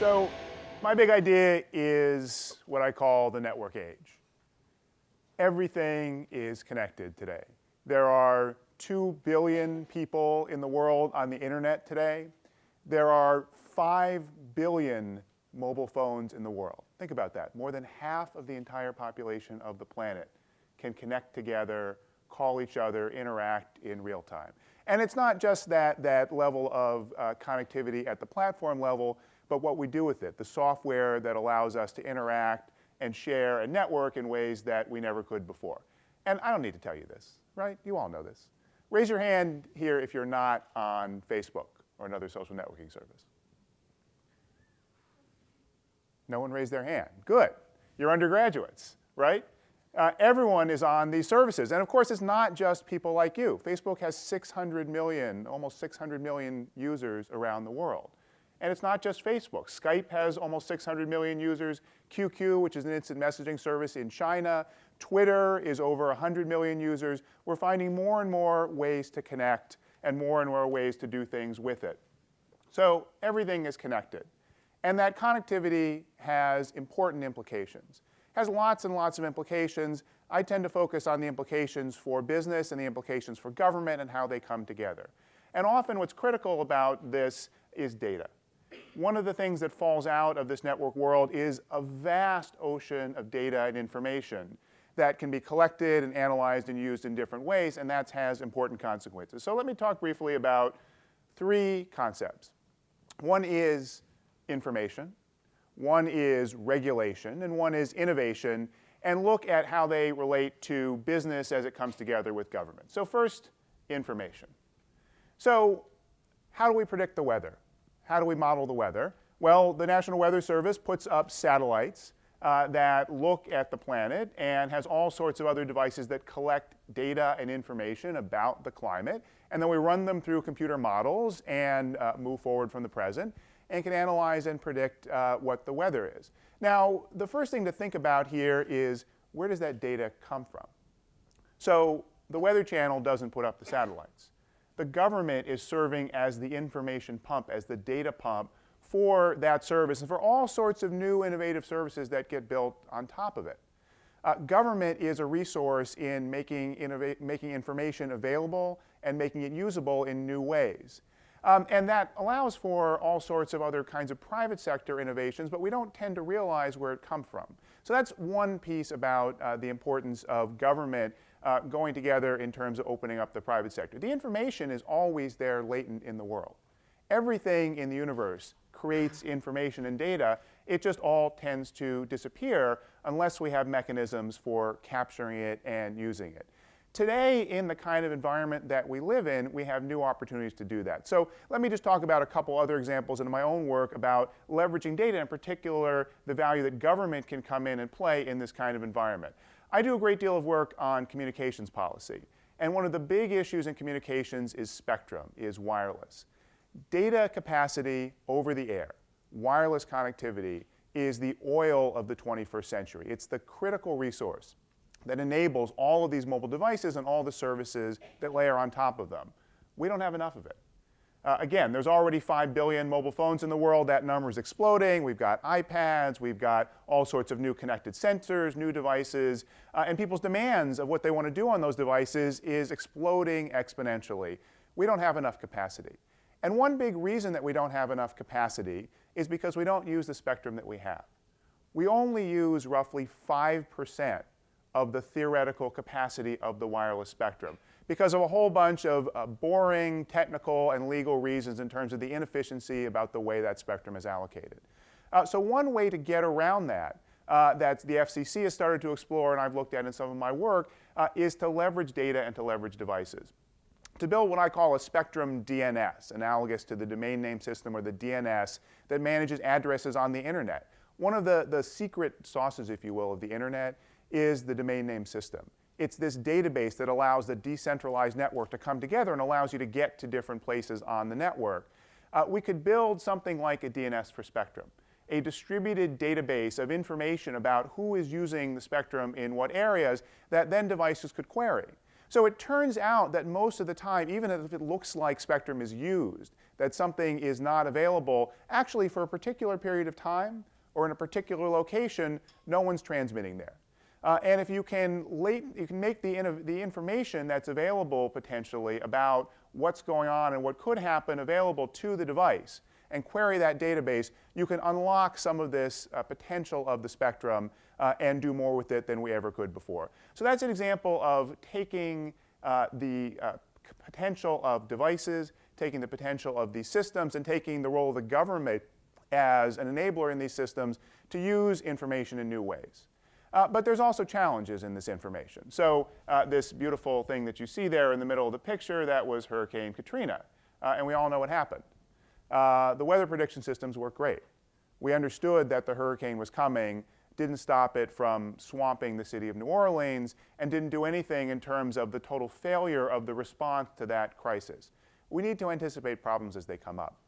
So my big idea is what I call the network age. Everything is connected today. There are 2 billion people in the world on the internet today. There are 5 billion mobile phones in the world. Think about that. More than half of the entire population of the planet can connect together, call each other, interact in real time. And it's not just that level of connectivity at the platform level, but what we do with it, the software that allows us to interact and share and network in ways that we never could before. And I don't need to tell you this, right? You all know this. Raise your hand here if you're not on Facebook or another social networking service. No one raised their hand. Good. You're undergraduates, right? Everyone is on these services. And of course, it's not just people like you. Facebook has 600 million, almost 600 million users around the world. And it's not just Facebook. Skype has almost 600 million users. QQ, which is an instant messaging service in China. Twitter is over 100 million users. We're finding more and more ways to connect and more ways to do things with it. So everything is connected. And that connectivity has important implications. It has lots and lots of implications. I tend to focus on the implications for business and the implications for government and how they come together. And often what's critical about this is data. One of the things that falls out of this network world is a vast ocean of data and information that can be collected and analyzed and used in different ways, and that has important consequences. So let me talk briefly about 3 concepts. One is information, one is regulation, and one is innovation, and look at how they relate to business as it comes together with government. So first, information. So how do we predict the weather? How do we model the weather? Well, the National Weather Service puts up satellites that look at the planet and has all sorts of other devices that collect data and information about the climate. And then we run them through computer models and move forward from the present and can analyze and predict what the weather is. Now, the first thing to think about here is, where does that data come from? So the Weather Channel doesn't put up the satellites. The government is serving as the information pump, as the data pump for that service and for all sorts of new innovative services that get built on top of it. Government is a resource in making information available and making it usable in new ways. And that allows for all sorts of other kinds of private sector innovations, but we don't tend to realize where it comes from. So that's one piece about the importance of government going together in terms of opening up the private sector. The information is always there latent in the world. Everything in the universe creates information and data. It just all tends to disappear unless we have mechanisms for capturing it and using it. Today, in the kind of environment that we live in, we have new opportunities to do that. So let me just talk about a couple other examples in my own work about leveraging data, in particular the value that government can come in and play in this kind of environment. I do a great deal of work on communications policy. And one of the big issues in communications is spectrum, is wireless. Data capacity over the air, wireless connectivity, is the oil of the 21st century. It's the critical resource that enables all of these mobile devices and all the services that layer on top of them. We don't have enough of it. Again, there's already 5 billion mobile phones in the world. That number is exploding. We've got iPads. We've got all sorts of new connected sensors, new devices. And people's demands of what they want to do on those devices is exploding exponentially. We don't have enough capacity. And one big reason that we don't have enough capacity is because we don't use the spectrum that we have. We only use roughly 5% of the theoretical capacity of the wireless spectrum because of a whole bunch of boring technical and legal reasons in terms of the inefficiency about the way that spectrum is allocated. So one way to get around that the FCC has started to explore and I've looked at in some of my work is to leverage data and to leverage devices. To build what I call a spectrum DNS, analogous to the domain name system or the DNS that manages addresses on the internet. One of the secret sauces, if you will, of the internet is the domain name system. It's this database that allows the decentralized network to come together and allows you to get to different places on the network. We could build something like a DNS for spectrum, a distributed database of information about who is using the spectrum in what areas that then devices could query. So it turns out that most of the time, even if it looks like spectrum is used, that something is not available, actually for a particular period of time or in a particular location, no one's transmitting there. And if you can make the information that's available potentially about what's going on and what could happen available to the device and query that database, you can unlock some of this potential of the spectrum and do more with it than we ever could before. So that's an example of taking the potential of devices, taking the potential of these systems, and taking the role of the government as an enabler in these systems to use information in new ways. But there's also challenges in this information. So this beautiful thing that you see there in the middle of the picture, that was Hurricane Katrina. And we all know what happened. The weather prediction systems work great. We understood that the hurricane was coming, didn't stop it from swamping the city of New Orleans, and didn't do anything in terms of the total failure of the response to that crisis. We need to anticipate problems as they come up.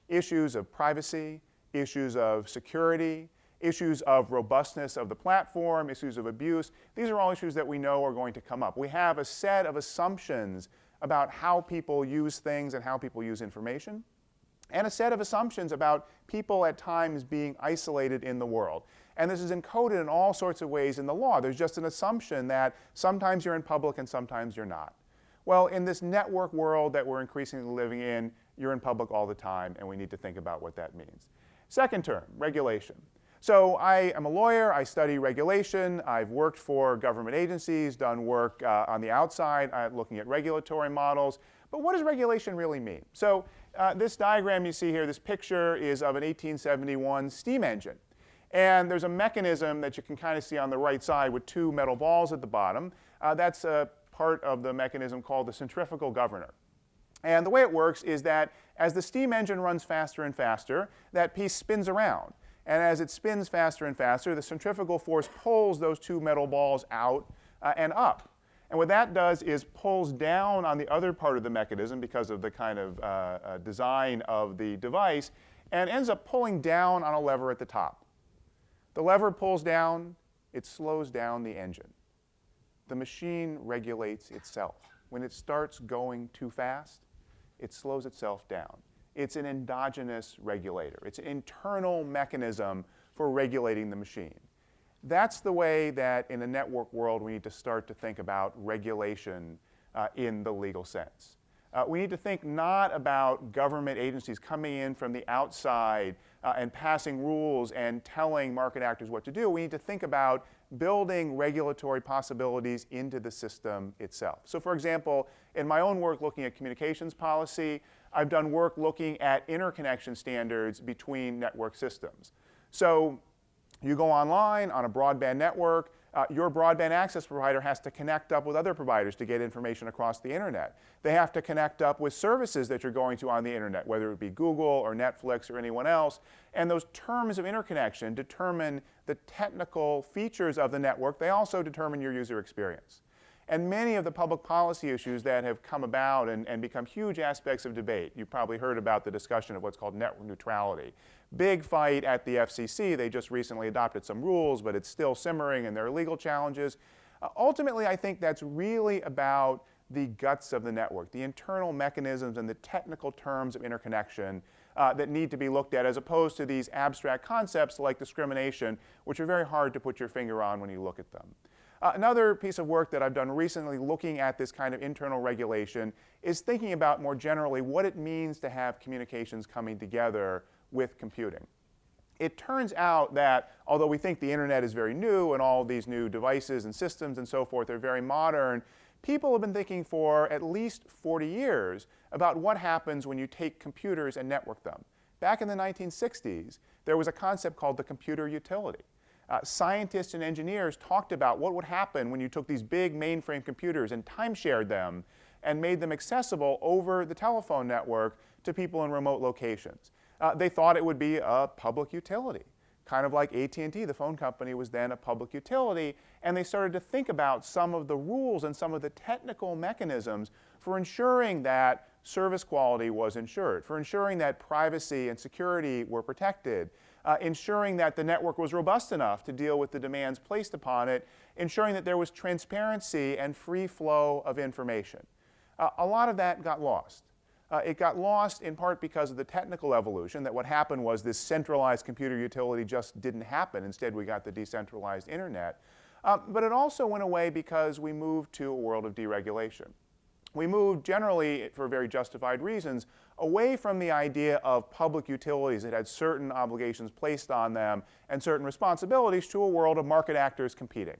Issues of privacy, issues of security, issues of robustness of the platform, issues of abuse. These are all issues that we know are going to come up. We have a set of assumptions about how people use things and how people use information, and a set of assumptions about people at times being isolated in the world. And this is encoded in all sorts of ways in the law. There's just an assumption that sometimes you're in public and sometimes you're not. Well, in this network world that we're increasingly living in, you're in public all the time, and we need to think about what that means. Second term, regulation. So I am a lawyer, I study regulation, I've worked for government agencies, done work on the outside looking at regulatory models, but what does regulation really mean? So this diagram you see here, this picture is of an 1871 steam engine. And there's a mechanism that you can kind of see on the right side with two metal balls at the bottom. That's a part of the mechanism called the centrifugal governor. And the way it works is that as the steam engine runs faster and faster, that piece spins around. And as it spins faster and faster, the centrifugal force pulls those two metal balls out and up. And what that does is pulls down on the other part of the mechanism because of the kind of design of the device, and ends up pulling down on a lever at the top. The lever pulls down, it slows down the engine. The machine regulates itself. When it starts going too fast, it slows itself down. It's an endogenous regulator. It's an internal mechanism for regulating the machine. That's the way that in a network world we need to start to think about regulation in the legal sense. We need to think not about government agencies coming in from the outside and passing rules and telling market actors what to do. We need to think about building regulatory possibilities into the system itself. So for example, in my own work looking at communications policy, I've done work looking at interconnection standards between network systems. So you go online on a broadband network, your broadband access provider has to connect up with other providers to get information across the internet. They have to connect up with services that you're going to on the internet, whether it be Google or Netflix or anyone else. And those terms of interconnection determine the technical features of the network. They also determine your user experience. And many of the public policy issues that have come about and become huge aspects of debate, you've probably heard about the discussion of what's called network neutrality. Big fight at the FCC. They just recently adopted some rules, but it's still simmering and there are legal challenges. Ultimately, I think that's really about the guts of the network, the internal mechanisms and the technical terms of interconnection that need to be looked at, as opposed to these abstract concepts like discrimination, which are very hard to put your finger on when you look at them. Another piece of work that I've done recently looking at this kind of internal regulation is thinking about more generally what it means to have communications coming together with computing. It turns out that although we think the internet is very new and all these new devices and systems and so forth are very modern, people have been thinking for at least 40 years about what happens when you take computers and network them. Back in the 1960s, there was a concept called the computer utility. Scientists and engineers talked about what would happen when you took these big mainframe computers and time-shared them and made them accessible over the telephone network to people in remote locations. They thought it would be a public utility, kind of like AT&T, the phone company, was then a public utility, and they started to think about some of the rules and some of the technical mechanisms for ensuring that service quality was ensured, for ensuring that privacy and security were protected, ensuring that the network was robust enough to deal with the demands placed upon it, ensuring that there was transparency and free flow of information. A lot of that got lost. It got lost in part because of the technical evolution, that what happened was this centralized computer utility just didn't happen. Instead, we got the decentralized internet. But it also went away because we moved to a world of deregulation. We moved, generally for very justified reasons, away from the idea of public utilities that had certain obligations placed on them and certain responsibilities to a world of market actors competing.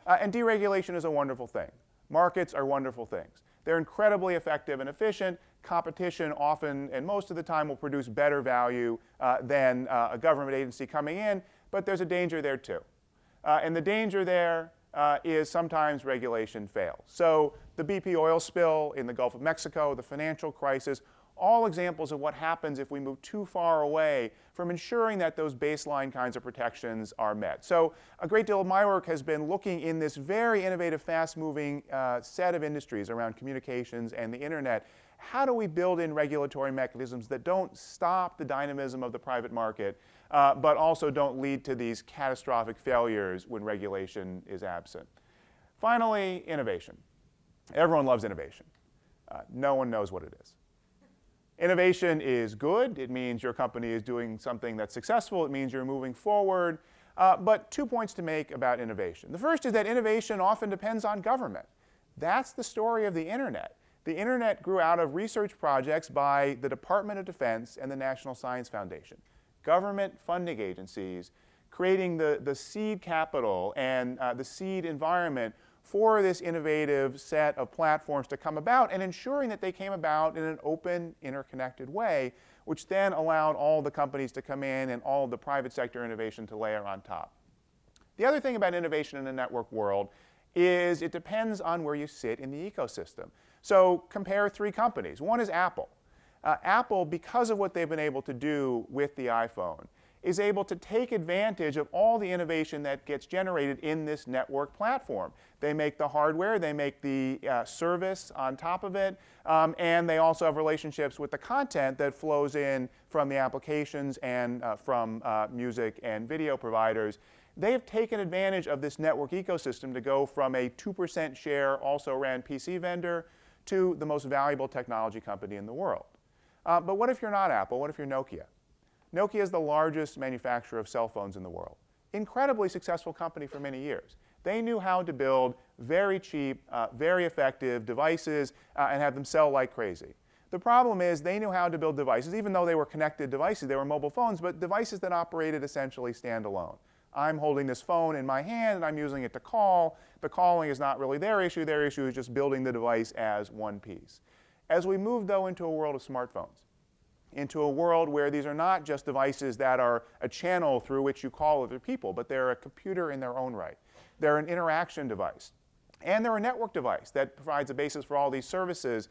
And deregulation is a wonderful thing. Markets are wonderful things. They're incredibly effective and efficient. Competition often and most of the time will produce better value than a government agency coming in, but there's a danger there too. And the danger there is sometimes regulation fails. So the BP oil spill in the Gulf of Mexico, the financial crisis, all examples of what happens if we move too far away from ensuring that those baseline kinds of protections are met. So a great deal of my work has been looking in this very innovative, fast-moving set of industries around communications and the internet. How do we build in regulatory mechanisms that don't stop the dynamism of the private market, but also don't lead to these catastrophic failures when regulation is absent? Finally, innovation. Everyone loves innovation. No one knows what it is. Innovation is good. It means your company is doing something that's successful. It means you're moving forward. But 2 points to make about innovation. The first is that innovation often depends on government. That's the story of the internet. The internet grew out of research projects by the Department of Defense and the National Science Foundation. Government funding agencies creating the seed capital and the seed environment for this innovative set of platforms to come about, and ensuring that they came about in an open, interconnected way, which then allowed all the companies to come in and all of the private sector innovation to layer on top. The other thing about innovation in the network world is it depends on where you sit in the ecosystem. So compare 3 companies. One is Apple. Apple, because of what they've been able to do with the iPhone, is able to take advantage of all the innovation that gets generated in this network platform. They make the hardware, they make the service on top of it, and they also have relationships with the content that flows in from the applications and from music and video providers. They have taken advantage of this network ecosystem to go from a 2% share also-ran PC vendor to the most valuable technology company in the world. But what if you're not Apple? What if you're Nokia? Nokia is the largest manufacturer of cell phones in the world. Incredibly successful company for many years. They knew how to build very cheap, very effective devices and have them sell like crazy. The problem is they knew how to build devices, even though they were connected devices, they were mobile phones, but devices that operated essentially standalone. I'm holding this phone in my hand and I'm using it to call. The calling is not really their issue. Their issue is just building the device as one piece. As we move, though, into a world of smartphones, into a world where these are not just devices that are a channel through which you call other people, but they're a computer in their own right. They're an interaction device. And they're a network device that provides a basis for all these services.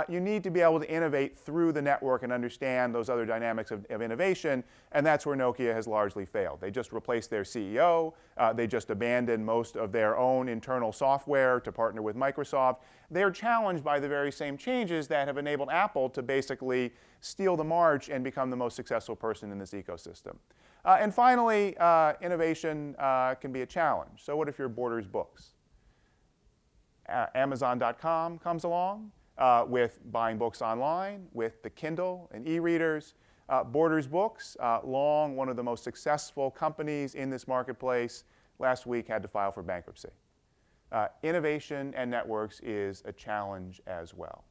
You need to be able to innovate through the network and understand those other dynamics of innovation, and that's where Nokia has largely failed. They just replaced their CEO. They just abandoned most of their own internal software to partner with Microsoft. They're challenged by the very same changes that have enabled Apple to basically steal the march and become the most successful person in this ecosystem. And finally, innovation can be a challenge. So what if your Borders books? Amazon.com comes along. With buying books online, with the Kindle and e-readers. Borders Books, long one of the most successful companies in this marketplace, last week had to file for bankruptcy. Innovation and networks is a challenge as well.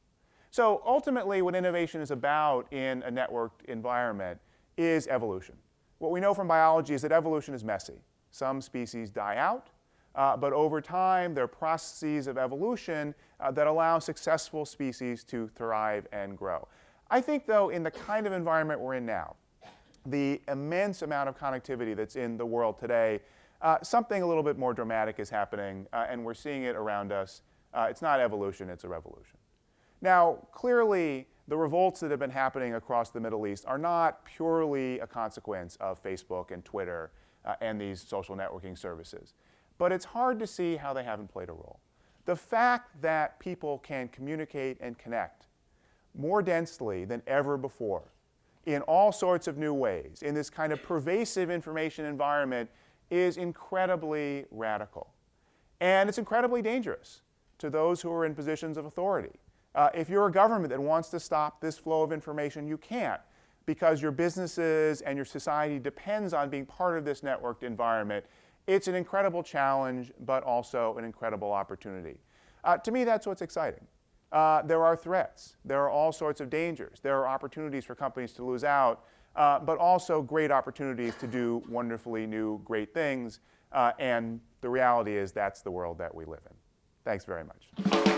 So ultimately, what innovation is about in a networked environment is evolution. What we know from biology is that evolution is messy. Some species die out. But over time, there are processes of evolution that allow successful species to thrive and grow. I think, though, in the kind of environment we're in now, the immense amount of connectivity that's in the world today, something a little bit more dramatic is happening, and we're seeing it around us. It's not evolution, it's a revolution. Now, clearly, the revolts that have been happening across the Middle East are not purely a consequence of Facebook and Twitter and these social networking services. But it's hard to see how they haven't played a role. The fact that people can communicate and connect more densely than ever before in all sorts of new ways, in this kind of pervasive information environment, is incredibly radical. And it's incredibly dangerous to those who are in positions of authority. If you're a government that wants to stop this flow of information, you can't, because your businesses and your society depends on being part of this networked environment. It's an incredible challenge, but also an incredible opportunity. To me, that's what's exciting. There are threats. There are all sorts of dangers. There are opportunities for companies to lose out, but also great opportunities to do wonderfully new, great things. And the reality is that's the world that we live in. Thanks very much.